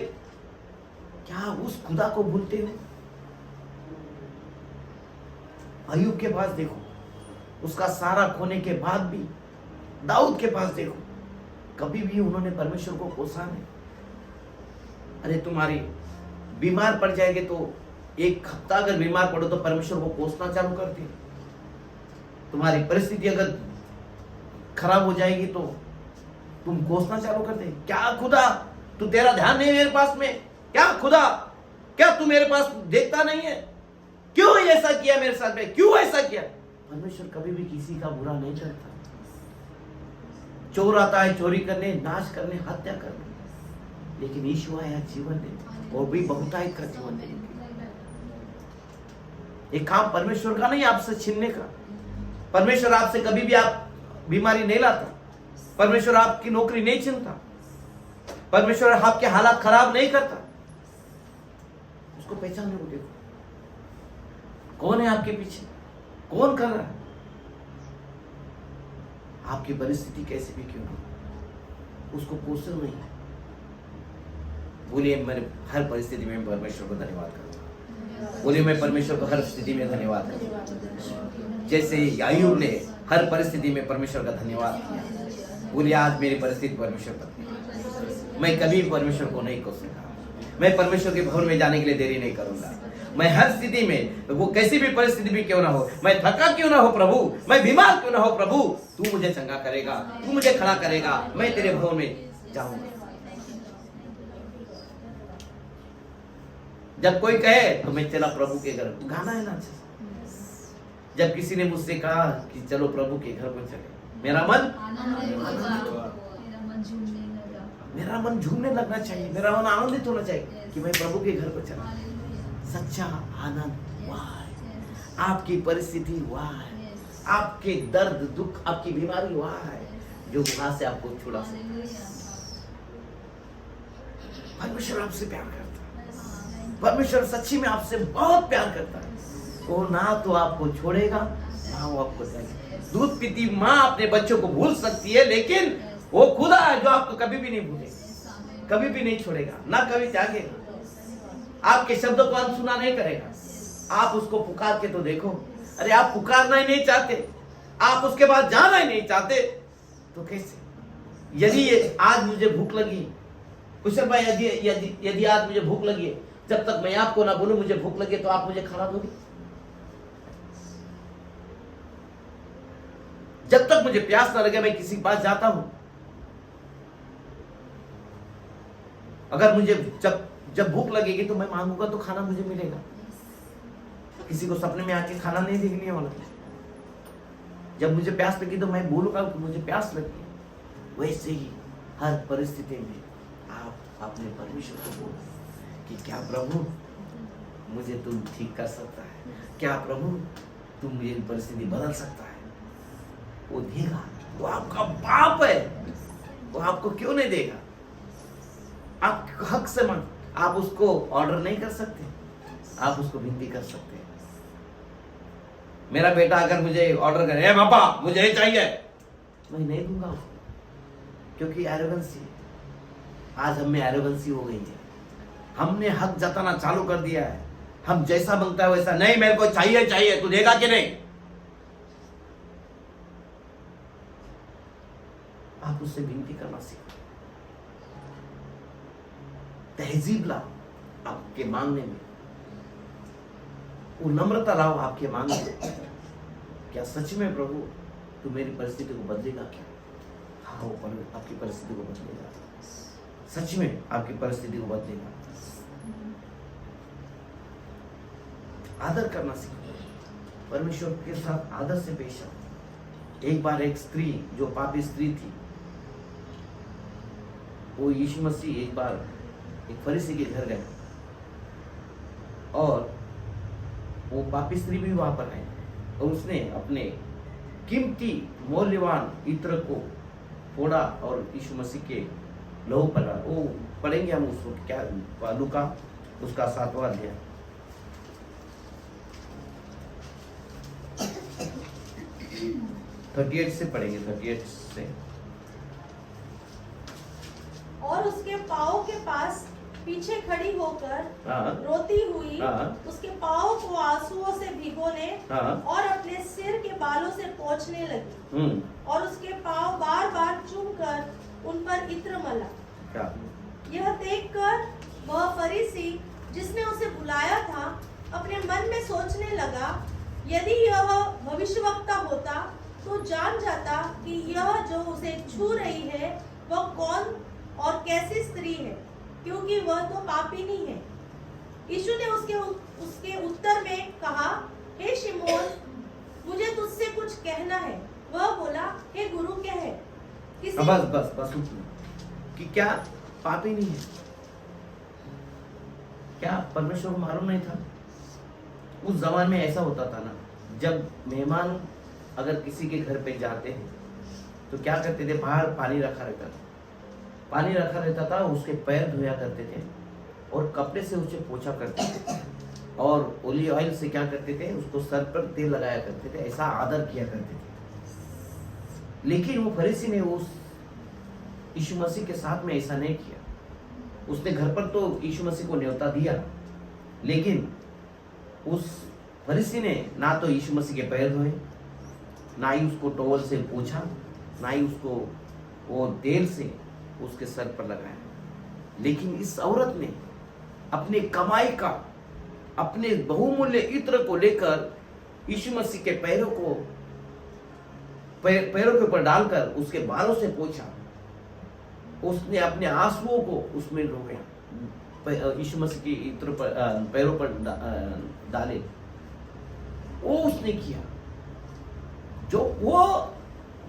क्या उस खुदा को भूलते हो? अय्यूब के पास देखो, उसका सारा खोने के बाद भी, दाऊद के पास देखो, कभी भी उन्होंने परमेश्वर को कोसा नहीं। अरे तुम्हारी बीमार पड़ जाएंगे तो 1 हफ्ता अगर बीमार पड़ो तो परमेश्वर को कोसना चालू करते। तुम्हारी परिस्थिति अगर खराब हो जाएगी तो तुम कोसना चालू कर दे। क्या खुदा, तू तेरा ध्यान नहीं मेरे पास में? क्या खुदा, क्या तू मेरे पास देखता नहीं है? क्यों ऐसा किया मेरे साथ में, क्यों ऐसा किया? परमेश्वर कभी भी किसी का बुरा नहीं करता। चोर आता है चोरी करने, नाश करने, हत्या करने, लेकिन यीशु आया जीवन दे, और भी बहुतायत का जीवन दे। एक काम परमेश्वर का नहीं आपसे छीनने का। परमेश्वर आपसे कभी भी आप बीमारी नहीं लाता, परमेश्वर आपकी नौकरी नहीं छीनता, परमेश्वर आपके हालात खराब नहीं करता। उसको पहचानने को देखो, कौन है आपके पीछे, कौन कर रहा है? आपकी परिस्थिति कैसे भी क्यों ना, उसको क्वेश्चन नहीं है। बोलिए मैं हर परिस्थिति में परमेश्वर को धन्यवाद करूंगा। बोलिए मैं परमेश्वर को हर स्थिति में धन्यवाद करूंगा। जैसे अय्यूब ने हर परिस्थिति में परमेश्वर का धन्यवाद किया, बोलिए आज मेरी परिस्थिति परमेश्वर पर मैं कभी परमेश्वर को नहीं कोसूंगा। मैं परमेश्वर के भवन में जाने के लिए देरी नहीं करूंगा। मैं हर स्थिति में, वो कैसी भी परिस्थिति भी क्यों ना हो, मैं थका क्यों ना हो प्रभु, मैं बीमार क्यों ना हो प्रभु, तू मुझे चंगा करेगा, तू मुझे खड़ा करेगा, मैं तेरे भवन में जाऊंगा। जब कोई कहे तो मैं चला प्रभु के घर, गाना है ना। जब किसी ने मुझसे कहा कि चलो प्रभु के घर को चले, मेरा मन झूमने लगना चाहिए, मेरा मन आनंदित होना चाहिए कि मैं प्रभु के घर को चला। सच्चा आनंद वह है, आपकी परिस्थिति वह है, आपके दर्द दुख आपकी बीमारी वह है जो वहां से आपको छुड़ा सकता है। परमेश्वर आपसे प्यार करता है, परमेश्वर सच्ची में आपसे बहुत प्यार करता है। वो ना तो आपको छोड़ेगा ना वो आपको देगा। दूध पीती माँ अपने बच्चों को भूल सकती है, लेकिन वो खुदा है जो आपको कभी भी नहीं भूलेगा, कभी भी नहीं छोड़ेगा, ना कभी त्यागेगा। आपके शब्दों को अनसुना नहीं करेगा। आप उसको पुकार के तो देखो। अरे आप पुकारना ही नहीं चाहते, आप उसके बाद जाना ही नहीं चाहते, तो कैसे? यदि आज मुझे भूख लगी, कुशल भाई, यदि आज मुझे भूख लगी, जब तक मैं आपको ना बोलूं मुझे भूख लगी, तो आप मुझे खाना दोगे? जब तक मुझे प्यास ना लगे मैं किसी के पास जाता हूं। अगर मुझे जब भूख लगेगी तो मैं मांगूंगा तो खाना मुझे मिलेगा। किसी को सपने में आके खाना नहीं देखने वाला। जब मुझे प्यास लगी तो मैं बोलूंगा कि मुझे प्यास लगी। वैसे ही हर परिस्थिति में आप अपने परमेश्वर को बोलो कि क्या प्रभु मुझे तुम ठीक कर सकता है, क्या प्रभु तुम मेरी परिस्थिति बदल सकता है। वो देगा, वो आपका बाप है, वो आपको क्यों नहीं देगा? आप हक से मांग, आप उसको ऑर्डर नहीं कर सकते, आप उसको विनती कर सकते हैं। मेरा बेटा अगर मुझे ऑर्डर करे, पापा मुझे ये चाहिए, मैं नहीं दूंगा उसको, क्योंकि एरोगेंसी, आज हम में एरोगेंसी हो गई है। हमने हक जताना चालू कर दिया है। हम जैसा बनता है वैसा, नहीं मेरे को चाहिए, तू देगा कि नहीं? आप उससे विनती करना सीखो। तहजीब लाओ आपके मांगने में, वो नम्रता लाओ आपके मांगने में। क्या सच में प्रभु तू मेरी परिस्थिति को बदलेगा क्या? हाँ, वो आपकी परिस्थिति को बदलेगा, सच में आपकी परिस्थिति को बदलेगा। आदर करना सीखो, परमेश्वर के साथ आदर से पेश आओ। एक बार एक स्त्री, जो पापी स्त्री थी, वो यीशु मसीह एक बार एक फरीसी के घर गए और वो पापी स्त्री भी वहां पर आई और उसने अपने कीमती मूल्यवान इत्र को फोड़ा और यीशु मसीह के लहू पर, वो पढ़ेंगे हम उसको, क्या लूका उसका 7वां अध्याय। से पढ़ेंगे, 38 से। और उसके पाँव के पास पीछे खड़ी होकर रोती हुई उसके पाँव को आंसुओं से भिगोने और अपने सिर के बालों से पोंछने लगी और उसके पाँव बार बार चूमकर उन पर इत्र मला। यह देखकर वह फरीसी जिसने उसे बुलाया था अपने मन में सोचने लगा, यदि यह भविष्यवक्ता होता तो जान जाता कि यह जो उसे छू रही है वह कौन और कैसी स्त्री है, क्योंकि वह तो पापिनी है। यीशु ने उसके उत्तर में कहा, हे शिमोन, मुझे तुझसे कुछ कहना है। वह बोला, हे गुरु, क्या है? बस कि क्या पापिनी है? क्या परमेश्वर को मालूम नहीं था? उस जमाने में ऐसा होता था ना, जब मेहमान अगर किसी के घर पे जाते हैं तो क्या करते थे, बाहर पानी रखा रहता था, उसके पैर धोया करते थे और कपड़े से उसे पोछा करते थे और ओलिव ऑयल से क्या करते थे, उसको सर पर तेल लगाया करते थे, ऐसा आदर किया करते थे। लेकिन वो फरीसी ने उस यीशु मसीह के साथ में ऐसा नहीं किया। उसने घर पर तो यीशु मसीह को न्योता दिया, लेकिन उस फरीसी ने ना तो यीशु मसीह के पैर धोए, ना ही उसको टॉवल से पोंछा, ना ही उसको वो तेल से उसके सर पर लगाया। लेकिन इस औरत ने अपने कमाई का, अपने बहुमूल्य इत्र को लेकर यीशु मसीह के पैरों के ऊपर डालकर उसके बालों से पोंछा। उसने अपने आंसुओं को उसमें रोया, यीशु मसीह के इत्र पर, पैरों पर डाले। वो उसने किया जो वो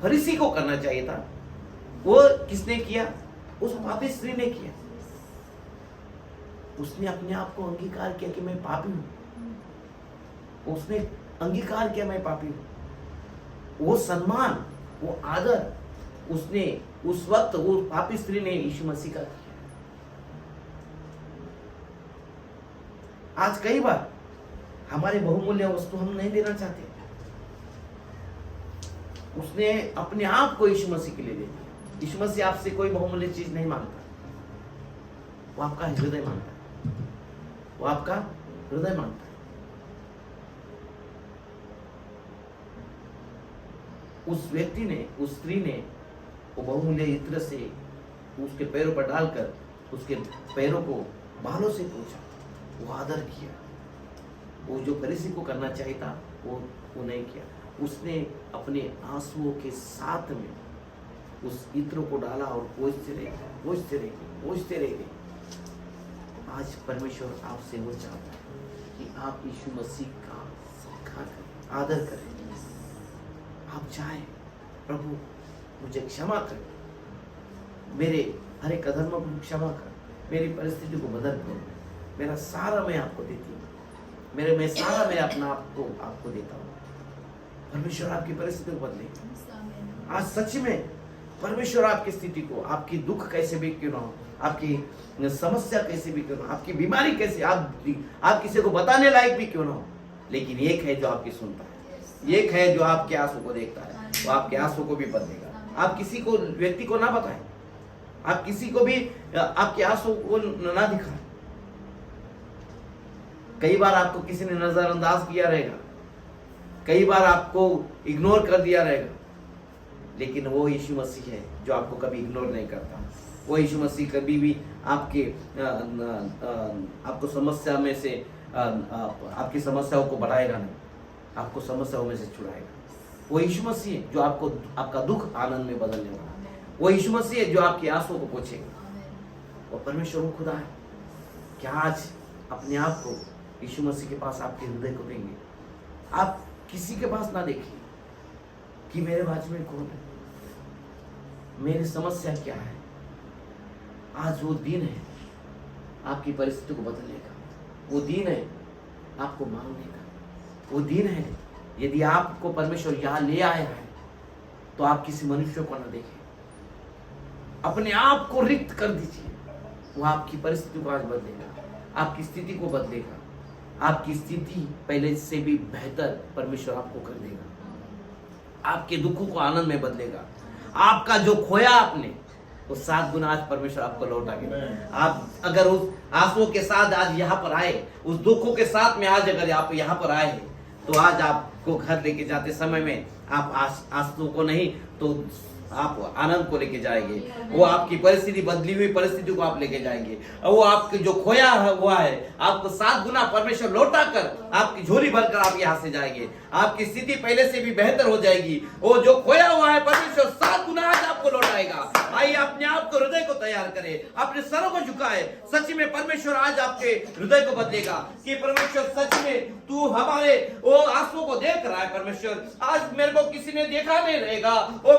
फरीसी को करना चाहिए था। वो किसने किया? उस पापी स्त्री ने किया। उसने अपने आप को अंगीकार किया कि मैं पापी हूं। उसने अंगीकार किया मैं पापी हूं। वो सम्मान, वो आदर उसने उस वक्त वो पापी स्त्री ने यीशु मसीह का किया। आज कई बार हमारे बहुमूल्य वस्तु हम नहीं देना चाहते, उसने अपने आप को यीशु मसीह के लिए दे दिया। यीशु मसीह आपसे कोई बहुमूल्य चीज नहीं मांगता, वो आपका हृदय मांगता है, वो आपका हृदय मांगता है। उस व्यक्ति ने, उस स्त्री ने वो बहुमूल्य इत्र से उसके पैरों पर डालकर उसके पैरों को बालों से पोंछा, वो आदर किया। वो जो फरीसी को करना चाहिए था वो नहीं किया। उसने अपने आंसुओं के साथ में उस इत्र को डाला और पोंछते रहे। आज परमेश्वर आपसे वो चाहता है कि आप यीशु मसीह का सत्कार करें, आदर करें। आप चाहें, प्रभु मुझे क्षमा कर, मेरे हर एक अधर्म को क्षमा कर, मेरी परिस्थिति को बदल कर, मेरा सारा मैं आपको देती हूँ, मैं सारा मैं अपना आपको देता हूँ। परमेश्वर आपकी परिस्थिति को बदलेगा। आज सच में परमेश्वर आपकी स्थिति को, आपकी दुख कैसे भी क्यों ना हो, आपकी समस्या कैसे भी क्यों ना हो, आपकी बीमारी कैसे, आप किसी को बताने लायक भी क्यों ना हो, लेकिन एक है जो आपकी सुनता है, एक है जो आपके आंसू को देखता है, वो आपके आंसू को भी बदलेगा। आप किसी को, व्यक्ति को ना बताएं, आप किसी को भी आपके आंसू को ना दिखाएं। कई बार आपको किसी ने नजरअंदाज किया रहेगा, कई बार आपको इग्नोर कर दिया रहेगा, लेकिन वो यीशु मसीह है जो आपको कभी इग्नोर नहीं करता। वो यीशु मसीह कभी भी आपको समस्या में से आपकी समस्याओं को बढ़ाएगा नहीं, आपको समस्याओं में से छुड़ाएगा। वो यीशु मसीह है जो आपका दुख आनंद में बदलने वाला है। वो यीशु मसीह है जो आपके आंसुओं को पोंछेगा। वो परमेश्वर वो खुदा है। क्या आज अपने आप को यीशु मसीह के पास आपके हृदय को देंगे? आप किसी के पास ना देखिए कि मेरे बाजू में कौन है, मेरी समस्या क्या है। आज वो दिन है आपकी परिस्थिति को बदलने का, वो दिन है आपको मांगने का, वो दिन है यदि आपको परमेश्वर यहाँ ले आया है तो आप किसी मनुष्य को ना देखें, अपने आप को रिक्त कर दीजिए। वो आपकी परिस्थिति को आज बदलेगा, आपकी स्थिति को बदलेगा, आपकी स्थिति पहले से भी बेहतर परमेश्वर आपको कर देगा, आपके दुखों को आनंद में बदलेगा। आपका जो खोया आपने वो 7 गुना आज परमेश्वर आपको लौटा के। आप अगर उस आंसुओं के साथ आज यहाँ पर आए, उस दुखों के साथ में आज अगर आप यहाँ पर आए तो आज आपको घर लेके जाते समय में आप आंसुओं को नहीं तो आप आनंद को लेके जाएंगे। वो आपकी परिस्थिति, बदली हुई परिस्थिति को आप लेके जाएंगे। वो आपके जो खोया हुआ है आपको 7 गुना परमेश्वर लौटा कर आपकी झोली भरकर आप यहाँ से जाएंगे। आपकी स्थिति पहले से भी बेहतर हो जाएगी। वो जो खोया हुआ है परमेश्वर 7 गुना आज आपको लौटाएगा। आइए अपने आप को, हृदय को तैयार करें, अपने सरों को झुकाए। सच में परमेश्वर आज आपके हृदय को बदलेगा कि परमेश्वर सच में तू हमारे वो आंसुओं को देख रहा है। परमेश्वर आज मेरे को किसी ने देखा नहीं रहेगा, वो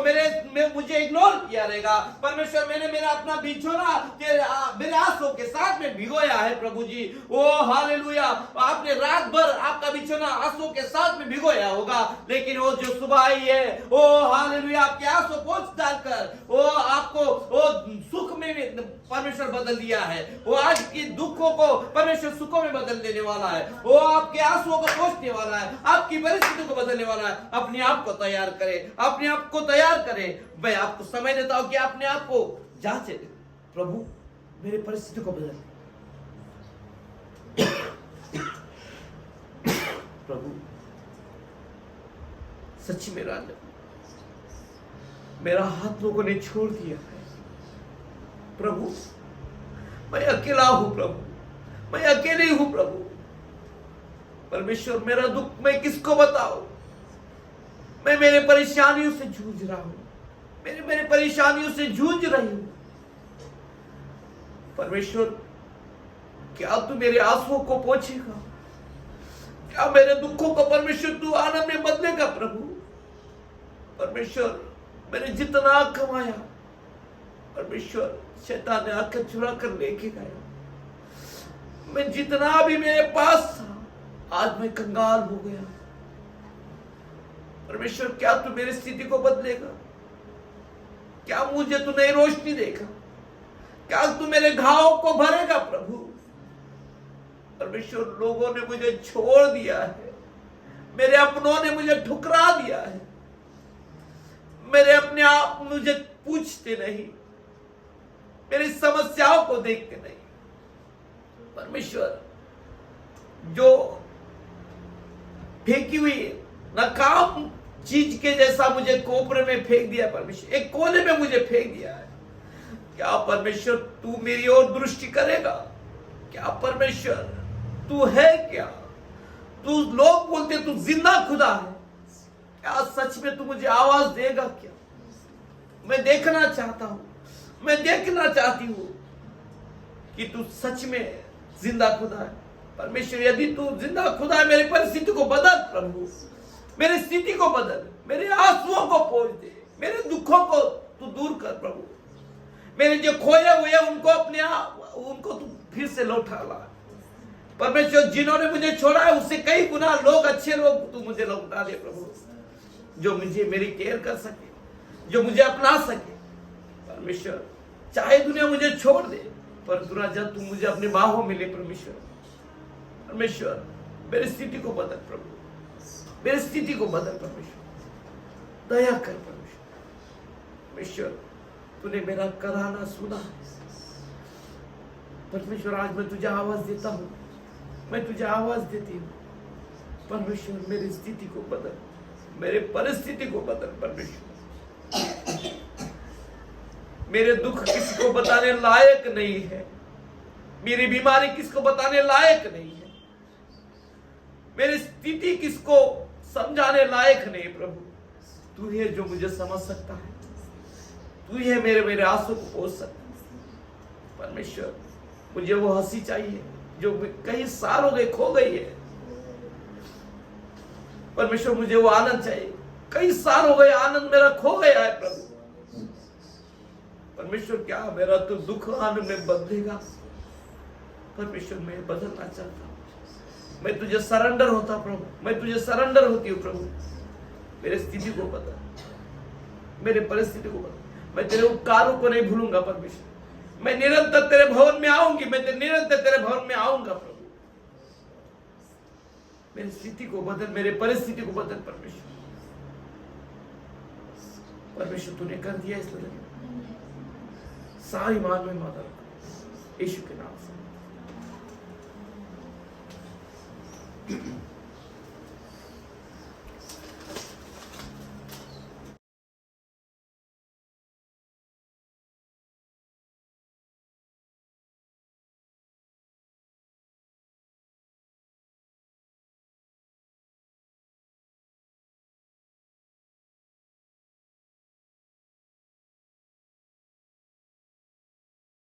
मुझे इग्नोर किया रहेगा। परमेश्वर मैंने मेरा अपना बिछोना मेरे आंसुओं के साथ में भिगोया है। प्रभु जी ओ हालेलुया, आपने रात भर आपका बिछोना आंसुओं के साथ में भिगोया होगा, लेकिन वो जो सुबह आई है ओ हालेलुया आपके आंसू पोंछ डालकर वो आपको वो सुख में परमेश्वर बदल दिया है। वो आज के दुखों को परमेश्वर सुखों में बदल देने वाला है। वो आपके आंसुओं को पोंछने वाला है, आपकी परिस्थिति को बदलने वाला है। अपने आप को तैयार करें, अपने आप को तैयार करें। मैं आपको समय देता हूं कि अपने आप को जांचे। प्रभु मेरी परिस्थिति को बदल, प्रभु सच्ची में राजा मेरा हाथ लोगों ने छोड़ दिया है। प्रभु मैं अकेला हूं प्रभु, मैं अकेले हूं प्रभु। परमेश्वर मेरा दुख मैं किसको बताऊं? मैं मेरे परेशानियों से जूझ रहा हूं, मेरे परेशानियों से जूझ रही हूं। परमेश्वर क्या तू मेरे आंसुओं को पोंछेगा? क्या मेरे दुखों को परमेश्वर तू आनंद में बदलेगा प्रभु? परमेश्वर मैंने जितना कमाया परमेश्वर शैतान ने आकर चुरा कर लेके गया। मैं जितना भी मेरे पास था आज मैं कंगाल हो गया। परमेश्वर क्या तू मेरी स्थिति को बदलेगा? क्या मुझे तू नई रोशनी देगा? क्या तू मेरे घाव को भरेगा प्रभु? परमेश्वर लोगों ने मुझे छोड़ दिया है, मेरे अपनों ने मुझे ठुकरा दिया है, मेरे अपने आप मुझे पूछते नहीं, मेरी समस्याओं को देखते नहीं। परमेश्वर जो फेंकी हुई नाकाम चीज के जैसा मुझे कोपरे में फेंक दिया, परमेश्वर एक कोने में मुझे फेंक दिया है, क्या परमेश्वर तू मेरी ओर दृष्टि करेगा? क्या परमेश्वर तू है क्या? तू लोग बोलते तू जिंदा खुदा है, क्या सच में तू मुझे आवाज देगा क्या? मैं देखना चाहता हूं, मैं देखना चाहती हूं कि तू सच में जिंदा खुदा है। परमेश्वर यदि तू जिंदा खुदा है मेरी परिस्थिति को बदल प्रभु, मेरी स्थिति को बदल, मेरे आंसुओं को पोंछ दे, मेरे दुखों को तू दूर कर प्रभु। मेरे जो खोए हुए उनको अपने आप उनको तू फिर से लौटा ला परमेश्वर। जिन्होंने मुझे छोड़ा है उससे कई गुना लोग, अच्छे लोग तू मुझे लौटा दे प्रभु, जो मुझे मेरी केयर कर सके, जो मुझे अपना सके। परमेश्वर चाहे दुनिया मुझे छोड़ दे पर तू राजा तू मुझे अपने बाहों में ले परमेश्वर। परमेश्वर मेरी स्थिति को बदल प्रभु, मेरी स्थिति को बदल परमेश्वर, दया कर परमेश्वर। परमेश्वर तूने मेरा कराना सुना परमेश्वर, आज मैं तुझे आवाज देता हूं, मैं तुझे आवाज देती हूं परमेश्वर। मेरी स्थिति को बदल, मेरे परिस्थिति को बदल परमेश्वर। मेरे दुख किसी को बताने लायक नहीं है, मेरी बीमारी किसको बताने लायक नहीं है, मेरी स्थिति किसको समझाने लायक नहीं प्रभु। तू है जो मुझे समझ सकता है, तू ही है मेरे आंसू को पोंछ सकता है। परमेश्वर मुझे वो हंसी चाहिए जो कई साल हो गए खो गई है। परमेश्वर मुझे वो आनंद चाहिए, कई साल हो गए आनंद मेरा खो गया है प्रभु। परमेश्वर क्या मेरा तो दुख आनंद में बदलेगा? परमेश्वर मैं बदलना चाहता हूं, मैं तुझे सरेंडर होता प्रभु, मैं तुझे सरेंडर होती हूँ प्रभु। मेरी स्थिति को बदल, मेरे परिस्थिति को बदल। मैं तेरे उपकारों को नहीं भूलूंगा परमेश्वर, मैं निरंतर तेरे भवन में आऊंगी, मैं निरंतर तेरे भवन में आऊंगा प्रभु। मेरी स्थिति को बदल, मेरे परिस्थिति को बदल परमेश्वर। परमेश्वर तूने कर दिया इसलिए सारी मान में माता यीशु के नाम से।